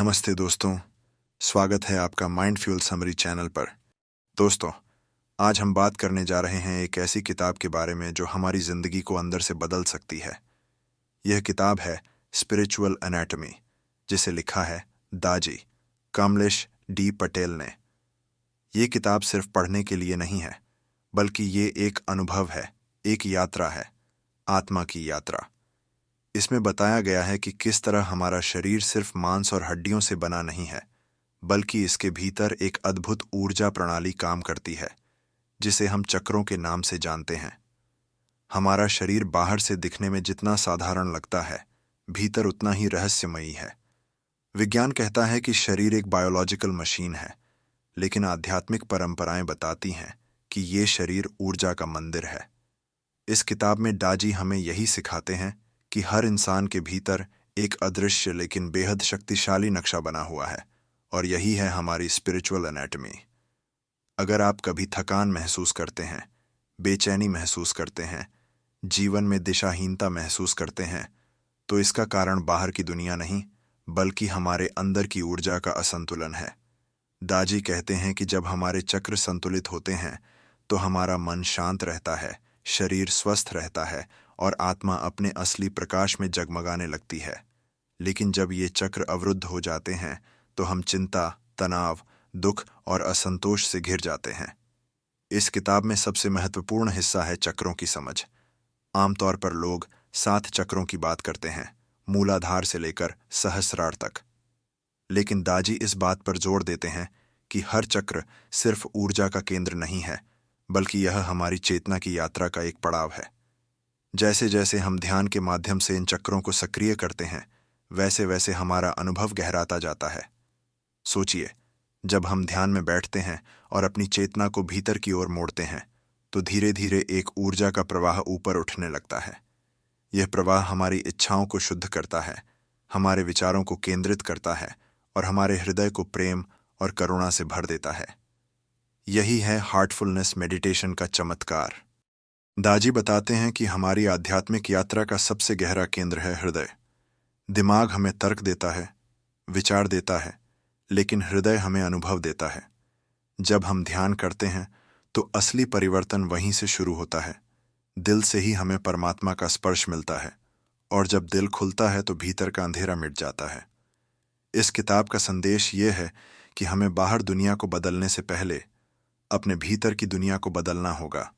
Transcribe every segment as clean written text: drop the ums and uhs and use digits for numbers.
नमस्ते दोस्तों, स्वागत है आपका माइंड फ्यूल समरी चैनल पर। दोस्तों, आज हम बात करने जा रहे हैं एक ऐसी किताब के बारे में जो हमारी ज़िंदगी को अंदर से बदल सकती है। यह किताब है स्पिरिचुअल एनाटॉमी, जिसे लिखा है दाजी कमलेश डी पटेल ने। ये किताब सिर्फ पढ़ने के लिए नहीं है, बल्कि ये एक अनुभव है, एक यात्रा है, आत्मा की यात्रा। इसमें बताया गया है कि किस तरह हमारा शरीर सिर्फ मांस और हड्डियों से बना नहीं है, बल्कि इसके भीतर एक अद्भुत ऊर्जा प्रणाली काम करती है, जिसे हम चक्रों के नाम से जानते हैं। हमारा शरीर बाहर से दिखने में जितना साधारण लगता है, भीतर उतना ही रहस्यमयी है। विज्ञान कहता है कि शरीर एक बायोलॉजिकल मशीन है, लेकिन आध्यात्मिक परंपराएं बताती हैं कि ये शरीर ऊर्जा का मंदिर है। इस किताब में दाजी हमें यही सिखाते हैं कि हर इंसान के भीतर एक अदृश्य लेकिन बेहद शक्तिशाली नक्शा बना हुआ है, और यही है हमारी स्पिरिचुअल एनाटॉमी। अगर आप कभी थकान महसूस करते हैं, बेचैनी महसूस करते हैं, जीवन में दिशाहीनता महसूस करते हैं, तो इसका कारण बाहर की दुनिया नहीं, बल्कि हमारे अंदर की ऊर्जा का असंतुलन है। दाजी कहते हैं कि जब हमारे चक्र संतुलित होते हैं, तो हमारा मन शांत रहता है, शरीर स्वस्थ रहता है और आत्मा अपने असली प्रकाश में जगमगाने लगती है। लेकिन जब ये चक्र अवरुद्ध हो जाते हैं, तो हम चिंता, तनाव, दुख और असंतोष से घिर जाते हैं। इस किताब में सबसे महत्वपूर्ण हिस्सा है चक्रों की समझ। आमतौर पर लोग 7 चक्रों की बात करते हैं, मूलाधार से लेकर सहस्रार तक। लेकिन दाजी इस बात पर जोर देते हैं कि हर चक्र सिर्फ ऊर्जा का केंद्र नहीं है, बल्कि यह हमारी चेतना की यात्रा का एक पड़ाव है। जैसे जैसे हम ध्यान के माध्यम से इन चक्रों को सक्रिय करते हैं, वैसे वैसे हमारा अनुभव गहराता जाता है। सोचिए, जब हम ध्यान में बैठते हैं और अपनी चेतना को भीतर की ओर मोड़ते हैं, तो धीरे धीरे एक ऊर्जा का प्रवाह ऊपर उठने लगता है। यह प्रवाह हमारी इच्छाओं को शुद्ध करता है, हमारे विचारों को केंद्रित करता है और हमारे हृदय को प्रेम और करुणा से भर देता है। यही है हार्टफुलनेस मेडिटेशन का चमत्कार। दाजी बताते हैं कि हमारी आध्यात्मिक यात्रा का सबसे गहरा केंद्र है हृदय। दिमाग हमें तर्क देता है, विचार देता है, लेकिन हृदय हमें अनुभव देता है। जब हम ध्यान करते हैं, तो असली परिवर्तन वहीं से शुरू होता है। दिल से ही हमें परमात्मा का स्पर्श मिलता है, और जब दिल खुलता है तो भीतर का अंधेरा मिट जाता है। इस किताब का संदेश ये है कि हमें बाहर दुनिया को बदलने से पहले अपने भीतर की दुनिया को बदलना होगा।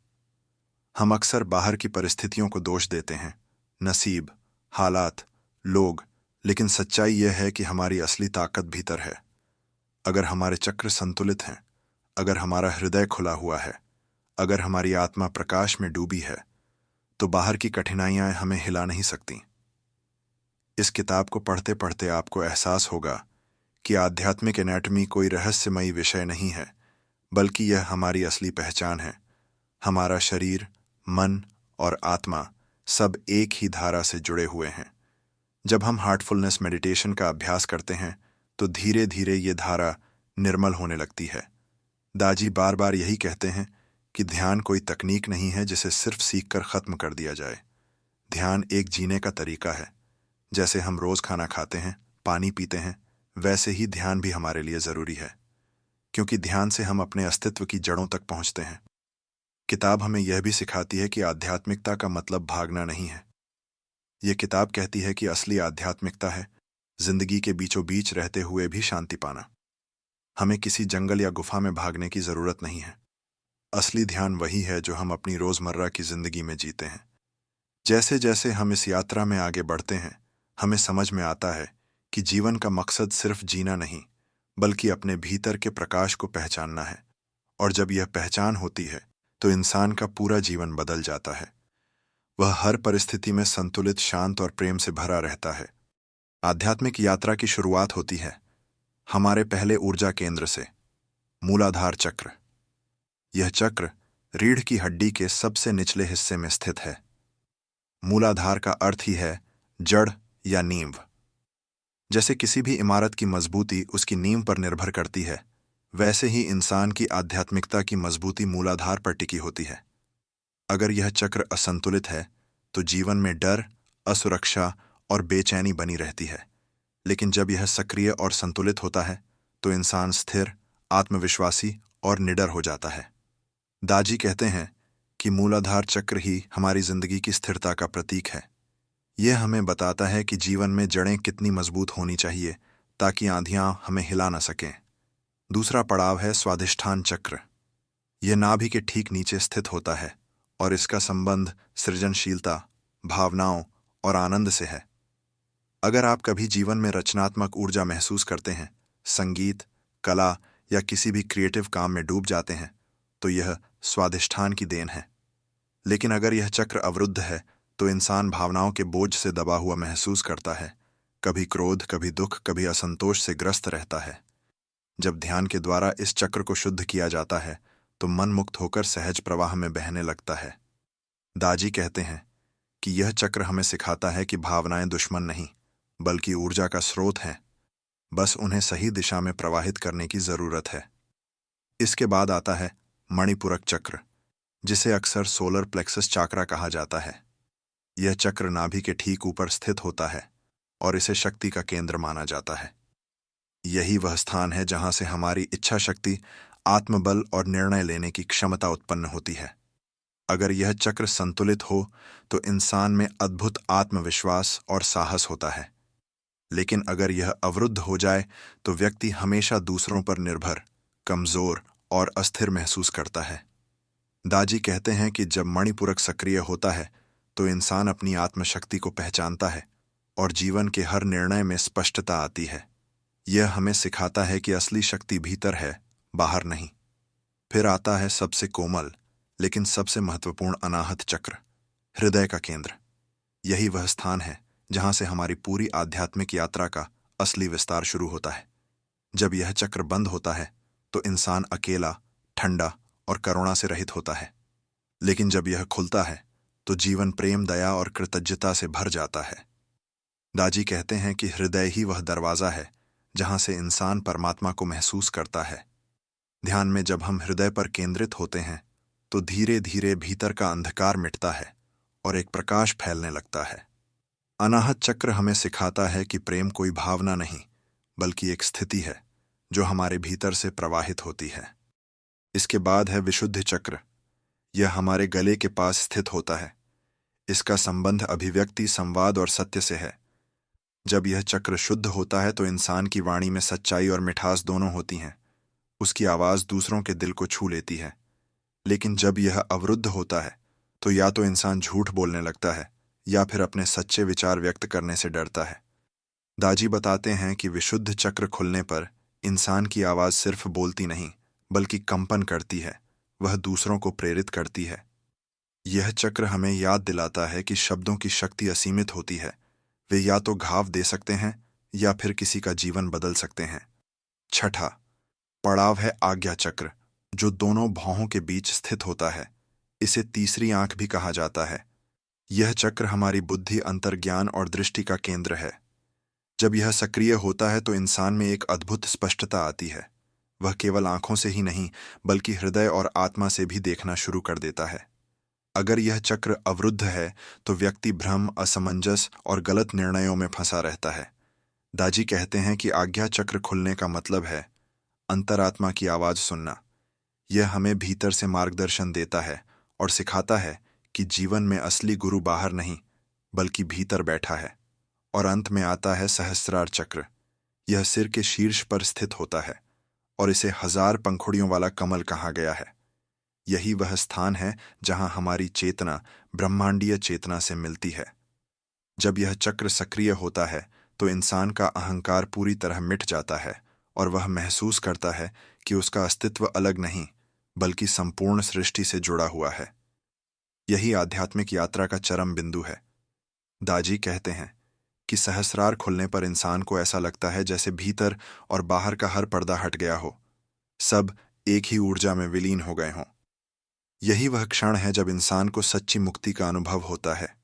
हम अक्सर बाहर की परिस्थितियों को दोष देते हैं, नसीब, हालात, लोग, लेकिन सच्चाई यह है कि हमारी असली ताकत भीतर है। अगर हमारे चक्र संतुलित हैं, अगर हमारा हृदय खुला हुआ है, अगर हमारी आत्मा प्रकाश में डूबी है, तो बाहर की कठिनाइयां हमें हिला नहीं सकती। इस किताब को पढ़ते पढ़ते आपको एहसास होगा कि आध्यात्मिक एनाटॉमी कोई रहस्यमयी विषय नहीं है, बल्कि यह हमारी असली पहचान है। हमारा शरीर, मन और आत्मा सब एक ही धारा से जुड़े हुए हैं। जब हम हार्टफुलनेस मेडिटेशन का अभ्यास करते हैं, तो धीरे धीरे ये धारा निर्मल होने लगती है। दाजी बार बार यही कहते हैं कि ध्यान कोई तकनीक नहीं है जिसे सिर्फ सीखकर खत्म कर दिया जाए। ध्यान एक जीने का तरीका है। जैसे हम रोज खाना खाते हैं, पानी पीते हैं, वैसे ही ध्यान भी हमारे लिए जरूरी है, क्योंकि ध्यान से हम अपने अस्तित्व की जड़ों तक पहुंचते हैं। किताब हमें यह भी सिखाती है कि आध्यात्मिकता का मतलब भागना नहीं है। यह किताब कहती है कि असली आध्यात्मिकता है जिंदगी के बीचों बीच रहते हुए भी शांति पाना। हमें किसी जंगल या गुफा में भागने की जरूरत नहीं है। असली ध्यान वही है जो हम अपनी रोजमर्रा की जिंदगी में जीते हैं। जैसे जैसे हम इस यात्रा में आगे बढ़ते हैं, हमें समझ में आता है कि जीवन का मकसद सिर्फ जीना नहीं, बल्कि अपने भीतर के प्रकाश को पहचानना है। और जब यह पहचान होती है, तो इंसान का पूरा जीवन बदल जाता है। वह हर परिस्थिति में संतुलित, शांत और प्रेम से भरा रहता है। आध्यात्मिक यात्रा की शुरुआत होती है हमारे पहले ऊर्जा केंद्र से, मूलाधार चक्र। यह चक्र रीढ़ की हड्डी के सबसे निचले हिस्से में स्थित है। मूलाधार का अर्थ ही है जड़ या नींव। जैसे किसी भी इमारत की मजबूती उसकी नींव पर निर्भर करती है, वैसे ही इंसान की आध्यात्मिकता की मजबूती मूलाधार पर टिकी होती है। अगर यह चक्र असंतुलित है, तो जीवन में डर, असुरक्षा और बेचैनी बनी रहती है। लेकिन जब यह सक्रिय और संतुलित होता है तो इंसान स्थिर, आत्मविश्वासी और निडर हो जाता है। दाजी कहते हैं कि मूलाधार चक्र ही हमारी जिंदगी की स्थिरता का प्रतीक है। यह हमें बताता है कि जीवन में जड़ें कितनी मजबूत होनी चाहिए ताकि आंधियां हमें हिला न सकें। दूसरा पड़ाव है स्वाधिष्ठान चक्र। यह नाभि के ठीक नीचे स्थित होता है और इसका संबंध सृजनशीलता, भावनाओं और आनंद से है। अगर आप कभी जीवन में रचनात्मक ऊर्जा महसूस करते हैं, संगीत, कला या किसी भी क्रिएटिव काम में डूब जाते हैं, तो यह स्वाधिष्ठान की देन है। लेकिन अगर यह चक्र अवरुद्ध है तो इंसान भावनाओं के बोझ से दबा हुआ महसूस करता है। कभी क्रोध, कभी दुख, कभी असंतोष से ग्रस्त रहता है। जब ध्यान के द्वारा इस चक्र को शुद्ध किया जाता है तो मन मुक्त होकर सहज प्रवाह में बहने लगता है। दाजी कहते हैं कि यह चक्र हमें सिखाता है कि भावनाएं दुश्मन नहीं, बल्कि ऊर्जा का स्रोत हैं। बस उन्हें सही दिशा में प्रवाहित करने की जरूरत है। इसके बाद आता है मणिपुरक चक्र, जिसे अक्सर सोलर प्लेक्सस चाक्रा कहा जाता है। यह चक्र नाभि के ठीक ऊपर स्थित होता है और इसे शक्ति का केंद्र माना जाता है। यही वह स्थान है जहां से हमारी इच्छा शक्ति, आत्मबल और निर्णय लेने की क्षमता उत्पन्न होती है। अगर यह चक्र संतुलित हो तो इंसान में अद्भुत आत्मविश्वास और साहस होता है। लेकिन अगर यह अवरुद्ध हो जाए तो व्यक्ति हमेशा दूसरों पर निर्भर, कमजोर और अस्थिर महसूस करता है। दाजी कहते हैं कि जब मणिपुरक सक्रिय होता है तो इंसान अपनी आत्मशक्ति को पहचानता है और जीवन के हर निर्णय में स्पष्टता आती है। यह हमें सिखाता है कि असली शक्ति भीतर है, बाहर नहीं। फिर आता है सबसे कोमल लेकिन सबसे महत्वपूर्ण अनाहत चक्र, हृदय का केंद्र। यही वह स्थान है जहां से हमारी पूरी आध्यात्मिक यात्रा का असली विस्तार शुरू होता है। जब यह चक्र बंद होता है तो इंसान अकेला, ठंडा और करुणा से रहित होता है। लेकिन जब यह खुलता है तो जीवन प्रेम, दया और कृतज्ञता से भर जाता है। दाजी कहते हैं कि हृदय ही वह दरवाजा है जहां से इंसान परमात्मा को महसूस करता है। ध्यान में जब हम हृदय पर केंद्रित होते हैं तो धीरे धीरे भीतर का अंधकार मिटता है और एक प्रकाश फैलने लगता है। अनाहत चक्र हमें सिखाता है कि प्रेम कोई भावना नहीं, बल्कि एक स्थिति है जो हमारे भीतर से प्रवाहित होती है। इसके बाद है विशुद्ध चक्र। यह हमारे गले के पास स्थित होता है। इसका संबंध अभिव्यक्ति, संवाद और सत्य से है। जब यह चक्र शुद्ध होता है तो इंसान की वाणी में सच्चाई और मिठास दोनों होती हैं। उसकी आवाज दूसरों के दिल को छू लेती है। लेकिन जब यह अवरुद्ध होता है तो या तो इंसान झूठ बोलने लगता है या फिर अपने सच्चे विचार व्यक्त करने से डरता है। दाजी बताते हैं कि विशुद्ध चक्र खुलने पर इंसान की आवाज सिर्फ बोलती नहीं, बल्कि कंपन करती है। वह दूसरों को प्रेरित करती है। यह चक्र हमें याद दिलाता है कि शब्दों की शक्ति असीमित होती है। वे या तो घाव दे सकते हैं या फिर किसी का जीवन बदल सकते हैं। छठा पड़ाव है आज्ञा चक्र, जो दोनों भौहों के बीच स्थित होता है। इसे तीसरी आंख भी कहा जाता है। यह चक्र हमारी बुद्धि, अंतर्ज्ञान और दृष्टि का केंद्र है। जब यह सक्रिय होता है तो इंसान में एक अद्भुत स्पष्टता आती है। वह केवल आंखों से ही नहीं, बल्कि हृदय और आत्मा से भी देखना शुरू कर देता है। अगर यह चक्र अवरुद्ध है तो व्यक्ति भ्रम, असमंजस और गलत निर्णयों में फंसा रहता है। दाजी कहते हैं कि आज्ञा चक्र खुलने का मतलब है अंतरात्मा की आवाज सुनना। यह हमें भीतर से मार्गदर्शन देता है और सिखाता है कि जीवन में असली गुरु बाहर नहीं, बल्कि भीतर बैठा है। और अंत में आता है सहस्रार चक्र। यह सिर के शीर्ष पर स्थित होता है और इसे 1000 पंखुड़ियों वाला कमल कहा गया है। यही वह स्थान है जहां हमारी चेतना ब्रह्मांडीय चेतना से मिलती है। जब यह चक्र सक्रिय होता है तो इंसान का अहंकार पूरी तरह मिट जाता है और वह महसूस करता है कि उसका अस्तित्व अलग नहीं, बल्कि संपूर्ण सृष्टि से जुड़ा हुआ है। यही आध्यात्मिक यात्रा का चरम बिंदु है। दाजी कहते हैं कि सहस्रार खुलने पर इंसान को ऐसा लगता है जैसे भीतर और बाहर का हर पर्दा हट गया हो, सब एक ही ऊर्जा में विलीन हो गए हों। यही वह क्षण है जब इंसान को सच्ची मुक्ति का अनुभव होता है।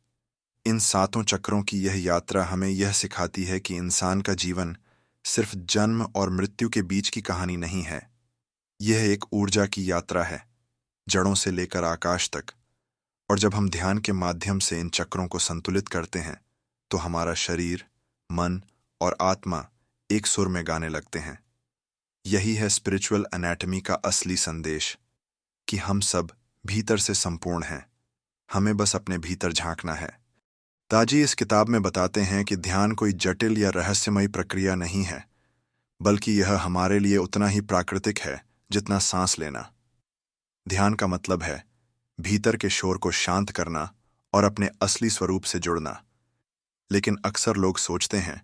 इन 7 चक्रों की यह यात्रा हमें यह सिखाती है कि इंसान का जीवन सिर्फ जन्म और मृत्यु के बीच की कहानी नहीं है। यह एक ऊर्जा की यात्रा है, जड़ों से लेकर आकाश तक। और जब हम ध्यान के माध्यम से इन चक्रों को संतुलित करते हैं तो हमारा शरीर, मन और आत्मा एक सुर में गाने लगते हैं। यही है स्पिरिचुअल एनाटॉमी का असली संदेश, कि हम सब भीतर से संपूर्ण हैं, हमें बस अपने भीतर झांकना है। ताजी इस किताब में बताते हैं कि ध्यान कोई जटिल या रहस्यमयी प्रक्रिया नहीं है, बल्कि यह हमारे लिए उतना ही प्राकृतिक है जितना सांस लेना। ध्यान का मतलब है भीतर के शोर को शांत करना और अपने असली स्वरूप से जुड़ना। लेकिन अक्सर लोग सोचते हैं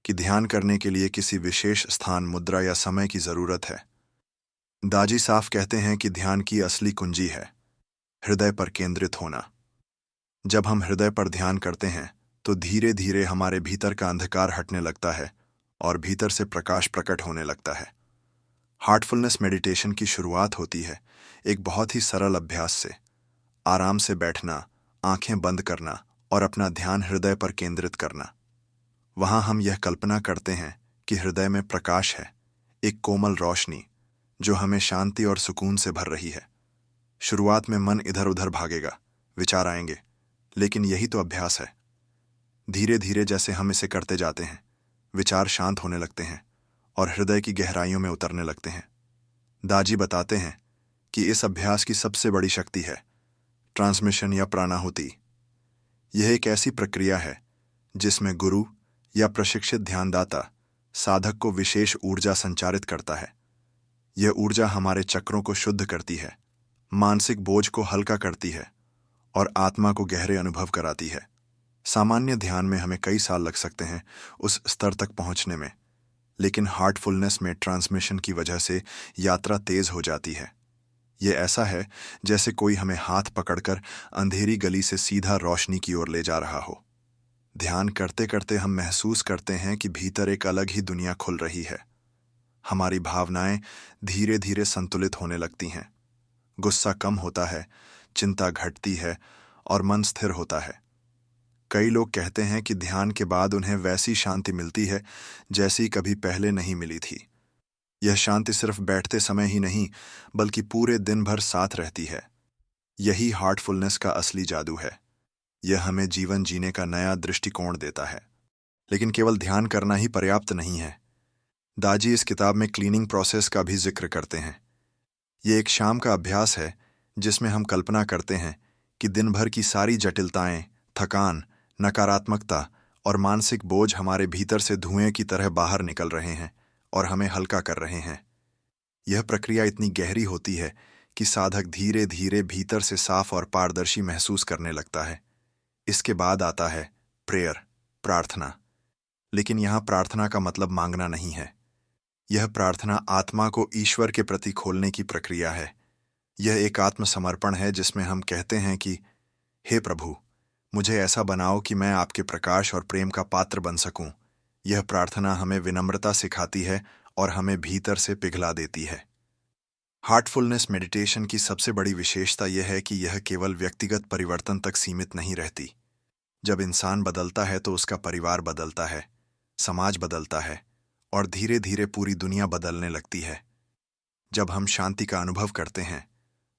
कि ध्यान करने के लिए किसी विशेष स्थान, मुद्रा या समय की जरूरत है। दाजी साफ कहते हैं कि ध्यान की असली कुंजी है हृदय पर केंद्रित होना। जब हम हृदय पर ध्यान करते हैं तो धीरे धीरे हमारे भीतर का अंधकार हटने लगता है और भीतर से प्रकाश प्रकट होने लगता है। हार्टफुलनेस मेडिटेशन की शुरुआत होती है एक बहुत ही सरल अभ्यास से। आराम से बैठना, आंखें बंद करना और अपना ध्यान हृदय पर केंद्रित करना। वहां हम यह कल्पना करते हैं कि हृदय में प्रकाश है, एक कोमल रोशनी जो हमें शांति और सुकून से भर रही है। शुरुआत में मन इधर उधर भागेगा, विचार आएंगे, लेकिन यही तो अभ्यास है। धीरे धीरे जैसे हम इसे करते जाते हैं, विचार शांत होने लगते हैं और हृदय की गहराइयों में उतरने लगते हैं। दाजी बताते हैं कि इस अभ्यास की सबसे बड़ी शक्ति है ट्रांसमिशन या प्राणाहुति। यह एक ऐसी प्रक्रिया है जिसमें गुरु या प्रशिक्षित ध्यानदाता साधक को विशेष ऊर्जा संचारित करता है। यह ऊर्जा हमारे चक्रों को शुद्ध करती है, मानसिक बोझ को हल्का करती है और आत्मा को गहरे अनुभव कराती है। सामान्य ध्यान में हमें कई साल लग सकते हैं उस स्तर तक पहुंचने में, लेकिन हार्टफुलनेस में ट्रांसमिशन की वजह से यात्रा तेज हो जाती है। यह ऐसा है जैसे कोई हमें हाथ पकड़कर अंधेरी गली से सीधा रोशनी की ओर ले जा रहा हो। ध्यान करते करते हम महसूस करते हैं कि भीतर एक अलग ही दुनिया खुल रही है। हमारी भावनाएं धीरे धीरे संतुलित होने लगती हैं। गुस्सा कम होता है, चिंता घटती है और मन स्थिर होता है। कई लोग कहते हैं कि ध्यान के बाद उन्हें वैसी शांति मिलती है जैसी कभी पहले नहीं मिली थी। यह शांति सिर्फ बैठते समय ही नहीं, बल्कि पूरे दिन भर साथ रहती है। यही हार्टफुलनेस का असली जादू है। यह हमें जीवन जीने का नया दृष्टिकोण देता है। लेकिन केवल ध्यान करना ही पर्याप्त नहीं है। दाजी इस किताब में क्लीनिंग प्रोसेस का भी जिक्र करते हैं। ये एक शाम का अभ्यास है जिसमें हम कल्पना करते हैं कि दिन भर की सारी जटिलताएं, थकान, नकारात्मकता और मानसिक बोझ हमारे भीतर से धुएं की तरह बाहर निकल रहे हैं और हमें हल्का कर रहे हैं। यह प्रक्रिया इतनी गहरी होती है कि साधक धीरे धीरे भीतर से साफ और पारदर्शी महसूस करने लगता है। इसके बाद आता है प्रेयर, प्रार्थना। लेकिन यहाँ प्रार्थना का मतलब मांगना नहीं है। यह प्रार्थना आत्मा को ईश्वर के प्रति खोलने की प्रक्रिया है। यह एक आत्मसमर्पण है जिसमें हम कहते हैं कि हे प्रभु, मुझे ऐसा बनाओ कि मैं आपके प्रकाश और प्रेम का पात्र बन सकूं। यह प्रार्थना हमें विनम्रता सिखाती है और हमें भीतर से पिघला देती है। हार्टफुलनेस मेडिटेशन की सबसे बड़ी विशेषता यह है कि यह केवल व्यक्तिगत परिवर्तन तक सीमित नहीं रहती। जब इंसान बदलता है तो उसका परिवार बदलता है, समाज बदलता है और धीरे धीरे पूरी दुनिया बदलने लगती है। जब हम शांति का अनुभव करते हैं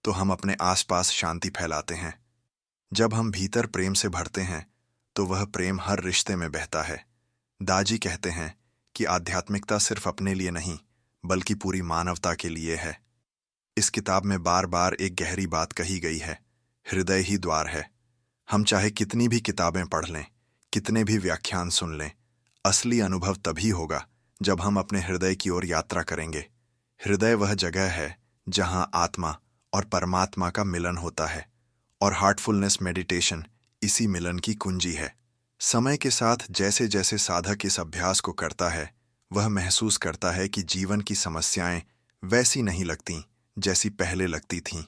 तो हम अपने आसपास शांति फैलाते हैं। जब हम भीतर प्रेम से भरते हैं तो वह प्रेम हर रिश्ते में बहता है। दाजी कहते हैं कि आध्यात्मिकता सिर्फ अपने लिए नहीं, बल्कि पूरी मानवता के लिए है। इस किताब में बार बार एक गहरी बात कही गई है, हृदय ही द्वार है। हम चाहे कितनी भी किताबें पढ़ लें, कितने भी व्याख्यान सुन लें, असली अनुभव तभी होगा जब हम अपने हृदय की ओर यात्रा करेंगे। हृदय वह जगह है जहां आत्मा और परमात्मा का मिलन होता है, और हार्टफुलनेस मेडिटेशन इसी मिलन की कुंजी है। समय के साथ जैसे जैसे साधक इस अभ्यास को करता है, वह महसूस करता है कि जीवन की समस्याएं वैसी नहीं लगती जैसी पहले लगती थीं।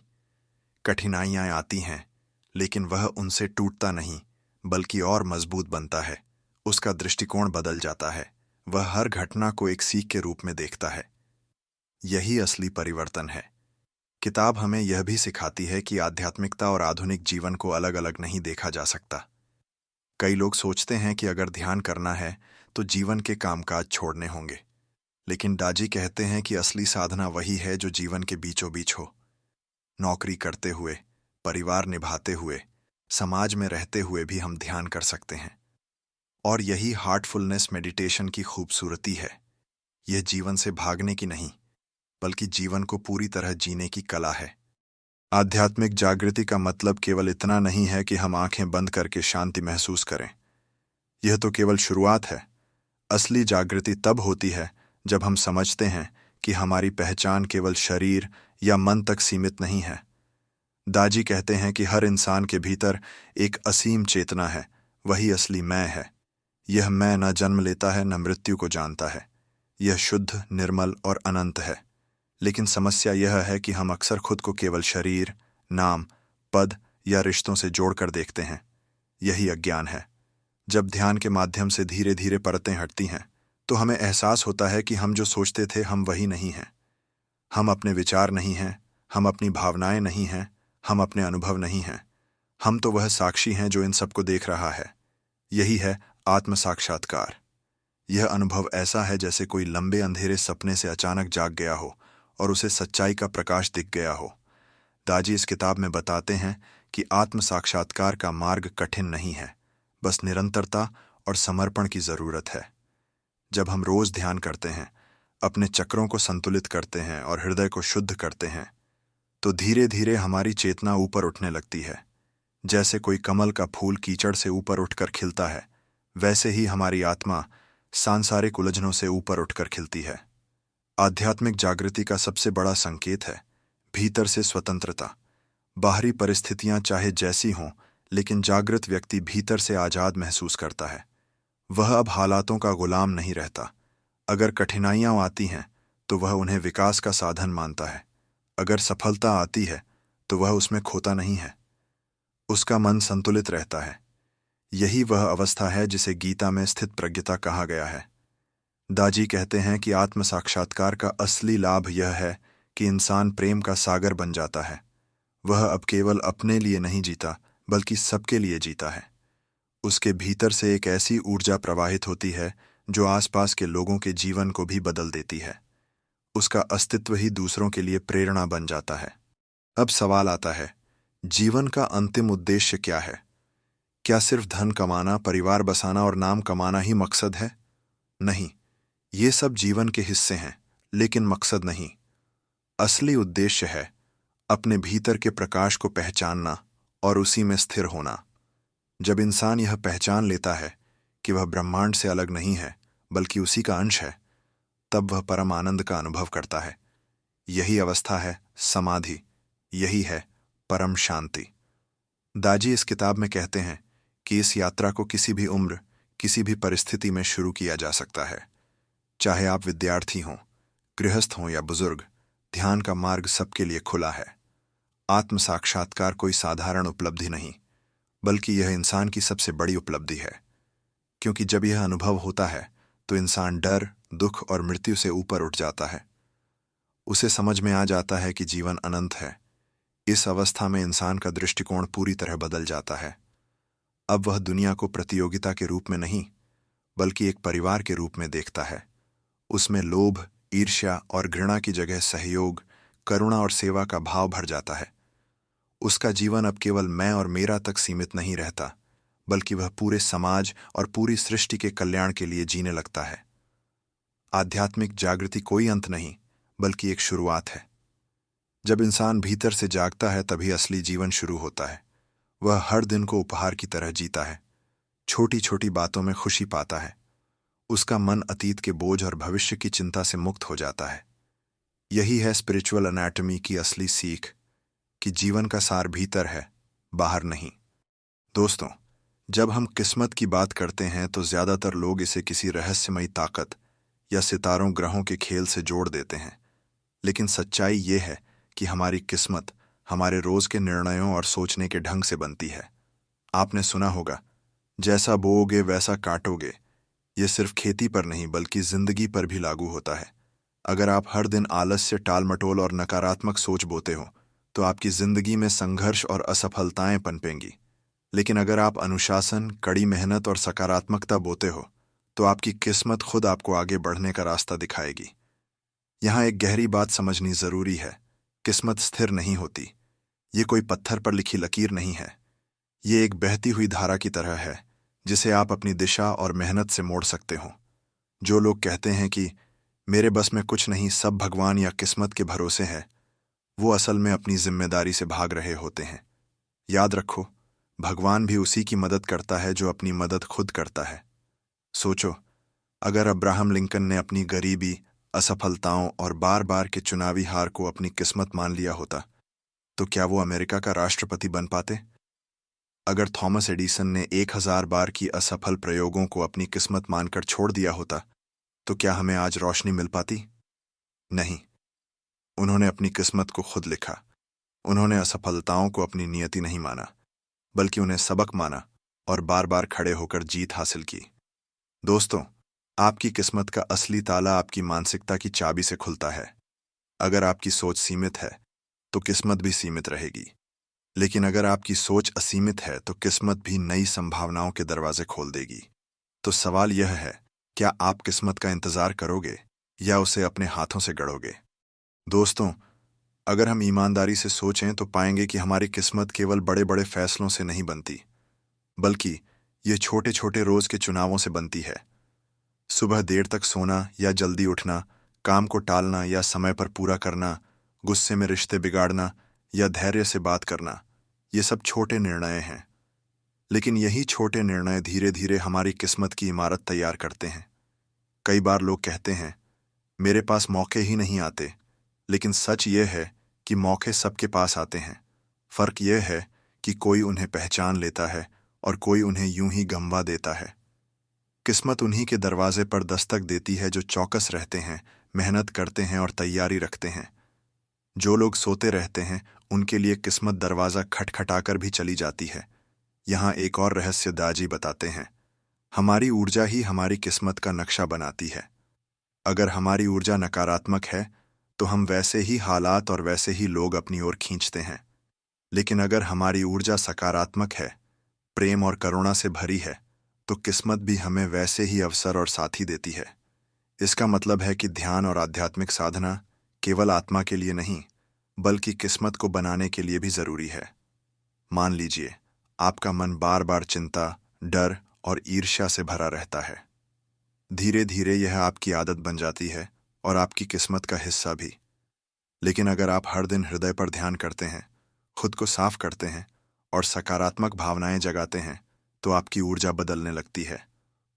कठिनाइयां आती हैं, लेकिन वह उनसे टूटता नहीं, बल्कि और मजबूत बनता है। उसका दृष्टिकोण बदल जाता है। वह हर घटना को एक सीख के रूप में देखता है। यही असली परिवर्तन है। किताब हमें यह भी सिखाती है कि आध्यात्मिकता और आधुनिक जीवन को अलग अलग नहीं देखा जा सकता। कई लोग सोचते हैं कि अगर ध्यान करना है तो जीवन के कामकाज छोड़ने होंगे, लेकिन दाजी कहते हैं कि असली साधना वही है जो जीवन के बीचों बीच हो। नौकरी करते हुए, परिवार निभाते हुए, समाज में रहते हुए भी हम ध्यान कर सकते हैं। और यही हार्टफुलनेस मेडिटेशन की खूबसूरती है। यह जीवन से भागने की नहीं, बल्कि जीवन को पूरी तरह जीने की कला है। आध्यात्मिक जागृति का मतलब केवल इतना नहीं है कि हम आंखें बंद करके शांति महसूस करें। यह तो केवल शुरुआत है। असली जागृति तब होती है जब हम समझते हैं कि हमारी पहचान केवल शरीर या मन तक सीमित नहीं है। दाजी कहते हैं कि हर इंसान के भीतर एक असीम चेतना है, वही असली मैं है। यह मैं न जन्म लेता है, न मृत्यु को जानता है। यह शुद्ध, निर्मल और अनंत है। लेकिन समस्या यह है कि हम अक्सर खुद को केवल शरीर, नाम, पद या रिश्तों से जोड़कर देखते हैं। यही अज्ञान है। जब ध्यान के माध्यम से धीरे धीरे परतें हटती हैं, तो हमें एहसास होता है कि हम जो सोचते थे हम वही नहीं हैं। हम अपने विचार नहीं हैं, हम अपनी भावनाएं नहीं हैं, हम अपने अनुभव नहीं हैं। हम तो वह साक्षी हैं जो इन सबको देख रहा है। यही है आत्म साक्षात्कार। यह अनुभव ऐसा है जैसे कोई लंबे अंधेरे सपने से अचानक जाग गया हो और उसे सच्चाई का प्रकाश दिख गया हो। दाजी इस किताब में बताते हैं कि आत्म साक्षात्कार का मार्ग कठिन नहीं है, बस निरंतरता और समर्पण की जरूरत है। जब हम रोज ध्यान करते हैं, अपने चक्रों को संतुलित करते हैं और हृदय को शुद्ध करते हैं, तो धीरे धीरे हमारी चेतना ऊपर उठने लगती है। जैसे कोई कमल का फूल कीचड़ से ऊपर उठकर खिलता है, वैसे ही हमारी आत्मा सांसारिक उलझनों से ऊपर उठकर खिलती है। आध्यात्मिक जागृति का सबसे बड़ा संकेत है भीतर से स्वतंत्रता। बाहरी परिस्थितियां चाहे जैसी हों, लेकिन जागृत व्यक्ति भीतर से आजाद महसूस करता है। वह अब हालातों का गुलाम नहीं रहता। अगर कठिनाइयां आती हैं तो वह उन्हें विकास का साधन मानता है। अगर सफलता आती है तो वह उसमें खोता नहीं है। उसका मन संतुलित रहता है। यही वह अवस्था है जिसे गीता में स्थित प्रज्ञता कहा गया है। दाजी कहते हैं कि आत्म साक्षात्कार का असली लाभ यह है कि इंसान प्रेम का सागर बन जाता है। वह अब केवल अपने लिए नहीं जीता, बल्कि सबके लिए जीता है। उसके भीतर से एक ऐसी ऊर्जा प्रवाहित होती है जो आसपास के लोगों के जीवन को भी बदल देती है। उसका अस्तित्व ही दूसरों के लिए प्रेरणा बन जाता है। अब सवाल आता है, जीवन का अंतिम उद्देश्य क्या है? क्या सिर्फ धन कमाना, परिवार बसाना और नाम कमाना ही मकसद है? नहीं, ये सब जीवन के हिस्से हैं, लेकिन मकसद नहीं। असली उद्देश्य है अपने भीतर के प्रकाश को पहचानना और उसी में स्थिर होना। जब इंसान यह पहचान लेता है कि वह ब्रह्मांड से अलग नहीं है, बल्कि उसी का अंश है, तब वह परम आनंद का अनुभव करता है। यही अवस्था है समाधि, यही है परम शांति। दाजी इस किताब में कहते हैं कि इस यात्रा को किसी भी उम्र, किसी भी परिस्थिति में शुरू किया जा सकता है। चाहे आप विद्यार्थी हों, गृहस्थ हों या बुजुर्ग, ध्यान का मार्ग सबके लिए खुला है। आत्म साक्षात्कार कोई साधारण उपलब्धि नहीं, बल्कि यह इंसान की सबसे बड़ी उपलब्धि है। क्योंकि जब यह अनुभव होता है तो इंसान डर, दुख और मृत्यु से ऊपर उठ जाता है। उसे समझ में आ जाता है कि जीवन अनंत है। इस अवस्था में इंसान का दृष्टिकोण पूरी तरह बदल जाता है। अब वह दुनिया को प्रतियोगिता के रूप में नहीं, बल्कि एक परिवार के रूप में देखता है। उसमें लोभ, ईर्ष्या और घृणा की जगह सहयोग, करुणा और सेवा का भाव भर जाता है। उसका जीवन अब केवल मैं और मेरा तक सीमित नहीं रहता, बल्कि वह पूरे समाज और पूरी सृष्टि के कल्याण के लिए जीने लगता है। आध्यात्मिक जागृति कोई अंत नहीं, बल्कि एक शुरुआत है। जब इंसान भीतर से जागता है, तभी असली जीवन शुरू होता है। वह हर दिन को उपहार की तरह जीता है, छोटी छोटी बातों में खुशी पाता है। उसका मन अतीत के बोझ और भविष्य की चिंता से मुक्त हो जाता है। यही है स्पिरिचुअल एनाटॉमी की असली सीख, कि जीवन का सार भीतर है, बाहर नहीं। दोस्तों, जब हम किस्मत की बात करते हैं तो ज्यादातर लोग इसे किसी रहस्यमयी ताकत या सितारों ग्रहों के खेल से जोड़ देते हैं। लेकिन सच्चाई ये है कि हमारी किस्मत हमारे रोज के निर्णयों और सोचने के ढंग से बनती है। आपने सुना होगा, जैसा बोओगे वैसा काटोगे। यह सिर्फ खेती पर नहीं, बल्कि जिंदगी पर भी लागू होता है। अगर आप हर दिन आलस्य, टालमटोल और नकारात्मक सोच बोते हो, तो आपकी जिंदगी में संघर्ष और असफलताएं पनपेंगी। लेकिन अगर आप अनुशासन, कड़ी मेहनत और सकारात्मकता बोते हो, तो आपकी किस्मत खुद आपको आगे बढ़ने का रास्ता दिखाएगी। यहाँ एक गहरी बात समझनी जरूरी है। किस्मत स्थिर नहीं होती। ये कोई पत्थर पर लिखी लकीर नहीं है। ये एक बहती हुई धारा की तरह है, जिसे आप अपनी दिशा और मेहनत से मोड़ सकते हो। जो लोग कहते हैं कि मेरे बस में कुछ नहीं, सब भगवान या किस्मत के भरोसे है, वो असल में अपनी जिम्मेदारी से भाग रहे होते हैं। याद रखो, भगवान भी उसी की मदद करता है जो अपनी मदद खुद करता है। सोचो, अगर अब्राहम लिंकन ने अपनी गरीबी, असफलताओं और बार बार के चुनावी हार को अपनी किस्मत मान लिया होता, तो क्या वो अमेरिका का राष्ट्रपति बन पाते? अगर थॉमस एडिसन ने 1000 बार की असफल प्रयोगों को अपनी किस्मत मानकर छोड़ दिया होता, तो क्या हमें आज रोशनी मिल पाती? नहीं। उन्होंने अपनी किस्मत को खुद लिखा। उन्होंने असफलताओं को अपनी नियति नहीं माना, बल्कि उन्हें सबक माना और बार बार खड़े होकर जीत हासिल की। दोस्तों, आपकी किस्मत का असली ताला आपकी मानसिकता की चाबी से खुलता है। अगर आपकी सोच सीमित है, तो किस्मत भी सीमित रहेगी। लेकिन अगर आपकी सोच असीमित है, तो किस्मत भी नई संभावनाओं के दरवाजे खोल देगी। तो सवाल यह है, क्या आप किस्मत का इंतजार करोगे या उसे अपने हाथों से गढ़ोगे? दोस्तों, अगर हम ईमानदारी से सोचें तो पाएंगे कि हमारी किस्मत केवल बड़े बड़े फैसलों से नहीं बनती, बल्कि ये छोटे छोटे रोज के चुनावों से बनती है। सुबह देर तक सोना या जल्दी उठना, काम को टालना या समय पर पूरा करना, गुस्से में रिश्ते बिगाड़ना या धैर्य से बात करना, ये सब छोटे निर्णय हैं। लेकिन यही छोटे निर्णय धीरे धीरे हमारी किस्मत की इमारत तैयार करते हैं। कई बार लोग कहते हैं, मेरे पास मौके ही नहीं आते, लेकिन सच ये है कि मौके सबके पास आते हैं। फर्क यह है कि कोई उन्हें पहचान लेता है और कोई उन्हें यूं ही गंवा देता है। किस्मत उन्हीं के दरवाजे पर दस्तक देती है जो चौकस रहते हैं, मेहनत करते हैं और तैयारी रखते हैं। जो लोग सोते रहते हैं, उनके लिए किस्मत दरवाजा खटखटाकर भी चली जाती है। यहाँ एक और रहस्य दाजी बताते हैं, हमारी ऊर्जा ही हमारी किस्मत का नक्शा बनाती है। अगर हमारी ऊर्जा नकारात्मक है, तो हम वैसे ही हालात और वैसे ही लोग अपनी ओर खींचते हैं। लेकिन अगर हमारी ऊर्जा सकारात्मक है, प्रेम और करुणा से भरी है, तो किस्मत भी हमें वैसे ही अवसर और साथी देती है। इसका मतलब है कि ध्यान और आध्यात्मिक साधना केवल आत्मा के लिए नहीं, बल्कि किस्मत को बनाने के लिए भी जरूरी है। मान लीजिए, आपका मन बार बार चिंता, डर और ईर्ष्या से भरा रहता है। धीरे धीरे यह आपकी आदत बन जाती है और आपकी किस्मत का हिस्सा भी। लेकिन अगर आप हर दिन हृदय पर ध्यान करते हैं, खुद को साफ करते हैं और सकारात्मक भावनाएं जगाते हैं, तो आपकी ऊर्जा बदलने लगती है।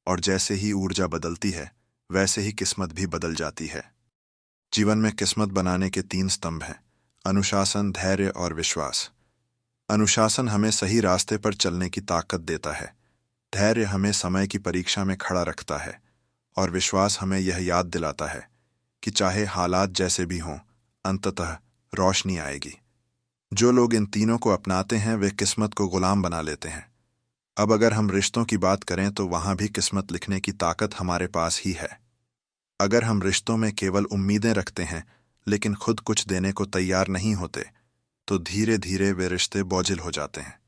और जैसे ही ऊर्जा बदलती है, वैसे ही किस्मत भी बदल जाती है। जीवन में किस्मत बनाने के 3 स्तंभ हैं: अनुशासन, धैर्य और विश्वास। अनुशासन हमें सही रास्ते पर चलने की ताकत देता है। धैर्य हमें समय की परीक्षा में खड़ा रखता है। और विश्वास हमें यह याद दिलाता है कि चाहे हालात जैसे भी हों, अंततः रोशनी आएगी। जो लोग इन तीनों को अपनाते हैं, वे किस्मत को गुलाम बना लेते हैं। अब अगर हम रिश्तों की बात करें, तो वहां भी किस्मत लिखने की ताकत हमारे पास ही है। अगर हम रिश्तों में केवल उम्मीदें रखते हैं, लेकिन खुद कुछ देने को तैयार नहीं होते, तो धीरे धीरे वे रिश्ते बोझिल हो जाते हैं।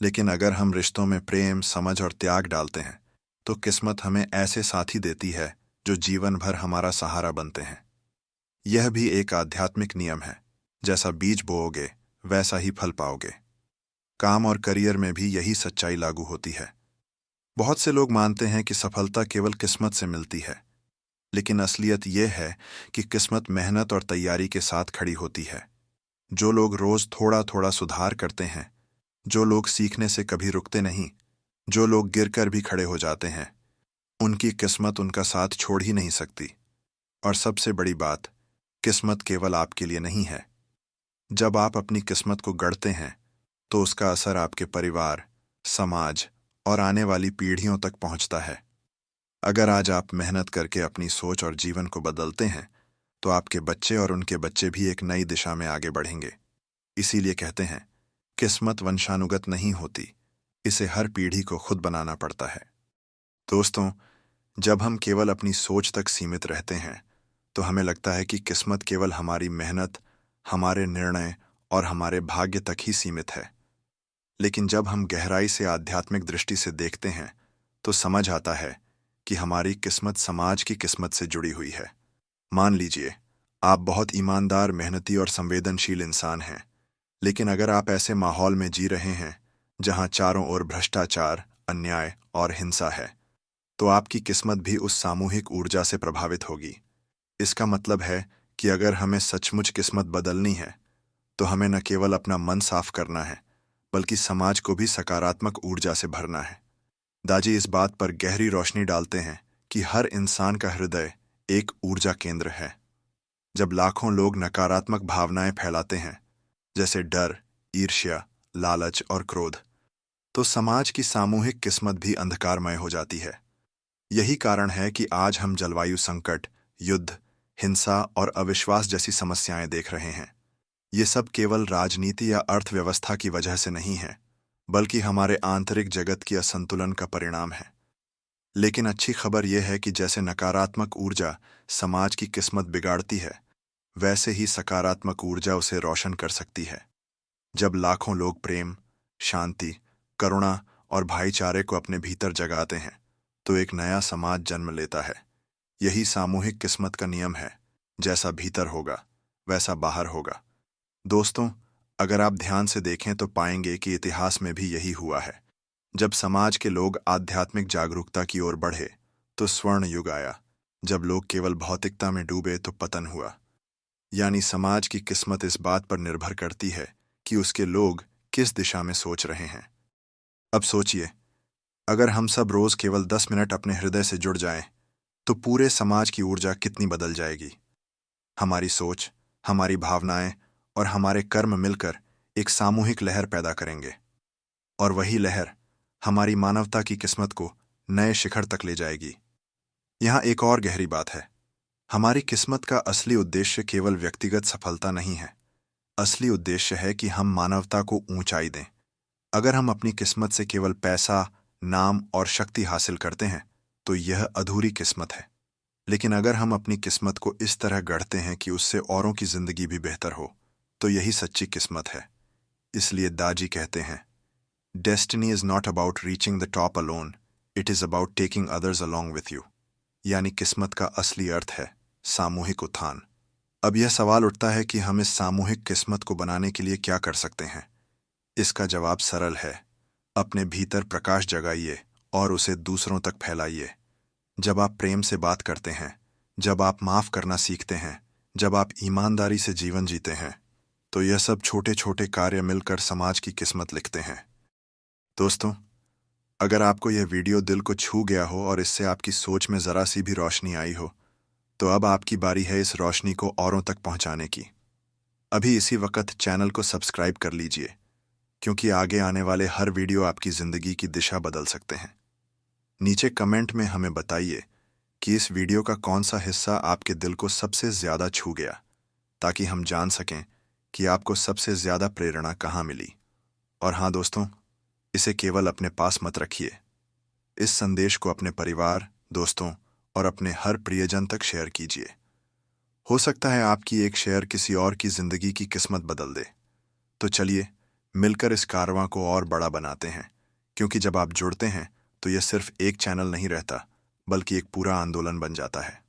लेकिन अगर हम रिश्तों में प्रेम, समझ और त्याग डालते हैं, तो किस्मत हमें ऐसे साथी देती है जो जीवन भर हमारा सहारा बनते हैं। यह भी एक आध्यात्मिक नियम है, जैसा बीज बोओगे वैसा ही फल पाओगे। काम और करियर में भी यही सच्चाई लागू होती है। बहुत से लोग मानते हैं कि सफलता केवल किस्मत से मिलती है, लेकिन असलियत यह है कि किस्मत मेहनत और तैयारी के साथ खड़ी होती है। जो लोग रोज थोड़ा थोड़ा सुधार करते हैं, जो लोग सीखने से कभी रुकते नहीं, जो लोग गिरकर भी खड़े हो जाते हैं, उनकी किस्मत उनका साथ छोड़ ही नहीं सकती। और सबसे बड़ी बात, किस्मत केवल आपके लिए नहीं है। जब आप अपनी किस्मत को गढ़ते हैं, तो उसका असर आपके परिवार, समाज और आने वाली पीढ़ियों तक पहुंचता है। अगर आज आप मेहनत करके अपनी सोच और जीवन को बदलते हैं, तो आपके बच्चे और उनके बच्चे भी एक नई दिशा में आगे बढ़ेंगे। इसीलिए कहते हैं, किस्मत वंशानुगत नहीं होती, इसे हर पीढ़ी को खुद बनाना पड़ता है। दोस्तों, जब हम केवल अपनी सोच तक सीमित रहते हैं, तो हमें लगता है कि किस्मत केवल हमारी मेहनत, हमारे निर्णय और हमारे भाग्य तक ही सीमित है। लेकिन जब हम गहराई से आध्यात्मिक दृष्टि से देखते हैं, तो समझ आता है कि हमारी किस्मत समाज की किस्मत से जुड़ी हुई है। मान लीजिए, आप बहुत ईमानदार, मेहनती और संवेदनशील इंसान हैं, लेकिन अगर आप ऐसे माहौल में जी रहे हैं जहां चारों ओर भ्रष्टाचार, अन्याय और हिंसा है, तो आपकी किस्मत भी उस सामूहिक ऊर्जा से प्रभावित होगी। इसका मतलब है कि अगर हमें सचमुच किस्मत बदलनी है, तो हमें न केवल अपना मन साफ करना है, बल्कि समाज को भी सकारात्मक ऊर्जा से भरना है। दाजी इस बात पर गहरी रोशनी डालते हैं कि हर इंसान का हृदय एक ऊर्जा केंद्र है। जब लाखों लोग नकारात्मक भावनाएं फैलाते हैं, जैसे डर, ईर्ष्या, लालच और क्रोध, तो समाज की सामूहिक किस्मत भी अंधकारमय हो जाती है। यही कारण है कि आज हम जलवायु संकट, युद्ध, हिंसा और अविश्वास जैसी समस्याएं देख रहे हैं। ये सब केवल राजनीति या अर्थव्यवस्था की वजह से नहीं है, बल्कि हमारे आंतरिक जगत की असंतुलन का परिणाम है। लेकिन अच्छी खबर यह है कि जैसे नकारात्मक ऊर्जा समाज की किस्मत बिगाड़ती है, वैसे ही सकारात्मक ऊर्जा उसे रोशन कर सकती है। जब लाखों लोग प्रेम, शांति, करुणा और भाईचारे को अपने भीतर जगाते हैं, तो एक नया समाज जन्म लेता है। यही सामूहिक किस्मत का नियम है, जैसा भीतर होगा वैसा बाहर होगा। दोस्तों, अगर आप ध्यान से देखें तो पाएंगे कि इतिहास में भी यही हुआ है। जब समाज के लोग आध्यात्मिक जागरूकता की ओर बढ़े, तो स्वर्ण युग आया। जब लोग केवल भौतिकता में डूबे, तो पतन हुआ। यानी समाज की किस्मत इस बात पर निर्भर करती है कि उसके लोग किस दिशा में सोच रहे हैं। अब सोचिए, अगर हम सब रोज केवल 10 मिनट अपने हृदय से जुड़ जाएं, तो पूरे समाज की ऊर्जा कितनी बदल जाएगी। हमारी सोच, हमारी भावनाएं और हमारे कर्म मिलकर एक सामूहिक लहर पैदा करेंगे, और वही लहर हमारी मानवता की किस्मत को नए शिखर तक ले जाएगी। यहाँ एक और गहरी बात है। हमारी किस्मत का असली उद्देश्य केवल व्यक्तिगत सफलता नहीं है। असली उद्देश्य है कि हम मानवता को ऊंचाई दें। अगर हम अपनी किस्मत से केवल पैसा, नाम और शक्ति हासिल करते हैं, तो यह अधूरी किस्मत है। लेकिन अगर हम अपनी किस्मत को इस तरह गढ़ते हैं कि उससे औरों की जिंदगी भी बेहतर हो, तो यही सच्ची किस्मत है। इसलिए दाजी कहते हैं, destiny is not about reaching the top alone, it is about taking others along with you. यानी किस्मत का असली अर्थ है सामूहिक उत्थान। अब यह सवाल उठता है कि हम इस सामूहिक किस्मत को बनाने के लिए क्या कर सकते हैं। इसका जवाब सरल है। अपने भीतर प्रकाश जगाइए और उसे दूसरों तक फैलाइए। जब आप प्रेम से बात करते हैं, जब आप माफ करना सीखते हैं, जब आप ईमानदारी से जीवन जीते हैं, तो यह सब छोटे छोटे कार्य मिलकर समाज की किस्मत लिखते हैं। दोस्तों, अगर आपको यह वीडियो दिल को छू गया हो और इससे आपकी सोच में जरा सी भी रोशनी आई हो, तो अब आपकी बारी है इस रोशनी को औरों तक पहुंचाने की। अभी इसी वक्त चैनल को सब्सक्राइब कर लीजिए, क्योंकि आगे आने वाले हर वीडियो आपकी जिंदगी की दिशा बदल सकते हैं। नीचे कमेंट में हमें बताइए कि इस वीडियो का कौन सा हिस्सा आपके दिल को सबसे ज्यादा छू गया, ताकि हम जान सकें कि आपको सबसे ज्यादा प्रेरणा कहाँ मिली। और हाँ दोस्तों, इसे केवल अपने पास मत रखिए। इस संदेश को अपने परिवार, दोस्तों और अपने हर प्रियजन तक शेयर कीजिए। हो सकता है आपकी एक शेयर किसी और की जिंदगी की किस्मत बदल दे। तो चलिए मिलकर इस कारवां को और बड़ा बनाते हैं, क्योंकि जब आप जुड़ते हैं, तो यह सिर्फ एक चैनल नहीं रहता, बल्कि एक पूरा आंदोलन बन जाता है।